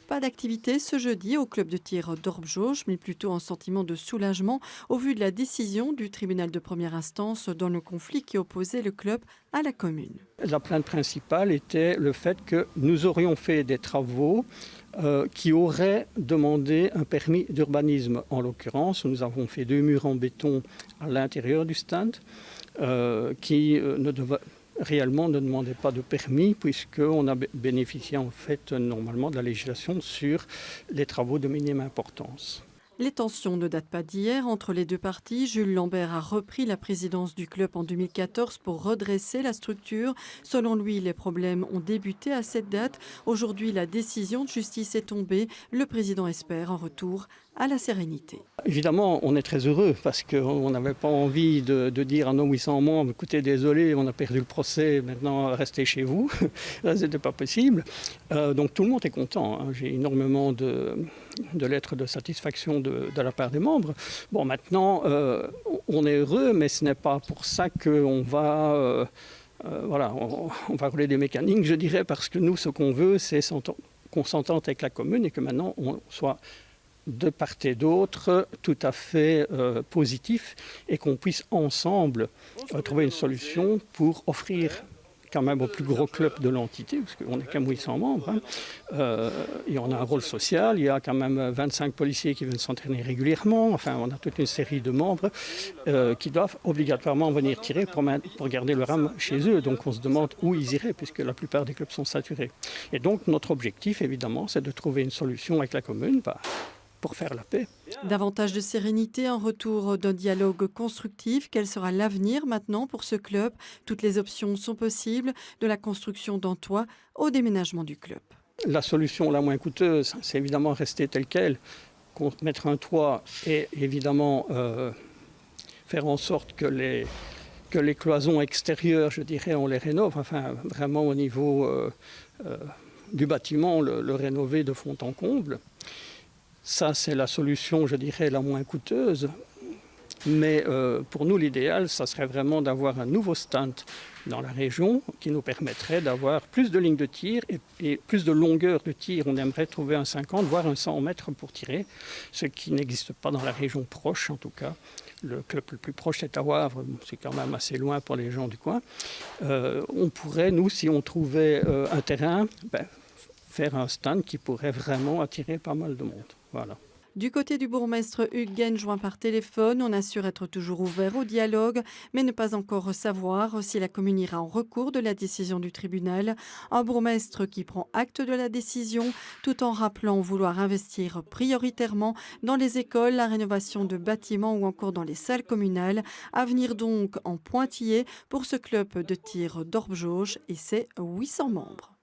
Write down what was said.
Pas d'activité ce jeudi au club de tir d'Orb-Jauge, mais plutôt un sentiment de soulagement au vu de la décision du tribunal de première instance dans le conflit qui opposait le club à la commune. La plainte principale était le fait que nous aurions fait des travaux qui auraient demandé un permis d'urbanisme. En l'occurrence, nous avons fait 2 murs en béton à l'intérieur du stand qui réellement ne demandaient pas de permis puisqu'on a bénéficié en fait normalement de la législation sur les travaux de minime importance. Les tensions ne datent pas d'hier entre les deux parties. Jules Lambert a repris la présidence du club en 2014 pour redresser la structure. Selon lui, les problèmes ont débuté à cette date. Aujourd'hui, la décision de justice est tombée. Le président espère un retour à la sérénité. Évidemment, on est très heureux parce qu'on n'avait pas envie de dire à nos 800 membres, écoutez, désolé, on a perdu le procès, maintenant restez chez vous. Là, ce n'était pas possible. Donc tout le monde est content, hein. J'ai énormément de lettres de satisfaction de la part des membres. Bon, maintenant, on est heureux, mais ce n'est pas pour ça qu'on va... voilà, on va rouler des mécaniques, je dirais, parce que nous, ce qu'on veut, c'est qu'on s'entende avec la commune et que maintenant, on soit de part et d'autre tout à fait positif et qu'on puisse ensemble trouver une solution pour offrir quand même au plus gros club de l'entité, parce qu'on est comme 800 membres, hein. Et on a un rôle social, il y a quand même 25 policiers qui viennent s'entraîner régulièrement, enfin on a toute une série de membres qui doivent obligatoirement venir tirer pour garder leur âme chez eux, donc on se demande où ils iraient, puisque la plupart des clubs sont saturés. Et donc notre objectif évidemment c'est de trouver une solution avec la commune, pour faire la paix. Davantage de sérénité, un retour d'un dialogue constructif. Quel sera l'avenir maintenant pour ce club? Toutes les options sont possibles, de la construction d'un toit au déménagement du club. La solution la moins coûteuse, c'est évidemment rester tel quel, mettre un toit et évidemment faire en sorte que les cloisons extérieures, je dirais, on les rénove, enfin vraiment au niveau du bâtiment, le rénover de fond en comble. Ça, c'est la solution, je dirais, la moins coûteuse. Mais pour nous, l'idéal, ça serait vraiment d'avoir un nouveau stand dans la région qui nous permettrait d'avoir plus de lignes de tir et plus de longueur de tir. On aimerait trouver un 50, voire un 100 mètres pour tirer, ce qui n'existe pas dans la région proche, en tout cas. Le club le plus proche est à Wavre, c'est quand même assez loin pour les gens du coin. On pourrait, nous, si on trouvait un terrain, faire un stand qui pourrait vraiment attirer pas mal de monde. Voilà. Du côté du bourgmestre Hugues Gaine, joint par téléphone, on assure être toujours ouvert au dialogue, mais ne pas encore savoir si la commune ira en recours de la décision du tribunal. Un bourgmestre qui prend acte de la décision, tout en rappelant vouloir investir prioritairement dans les écoles, la rénovation de bâtiments ou encore dans les salles communales. Avenir donc en pointillé pour ce club de tir d'Orb-Jauge et ses 800 membres.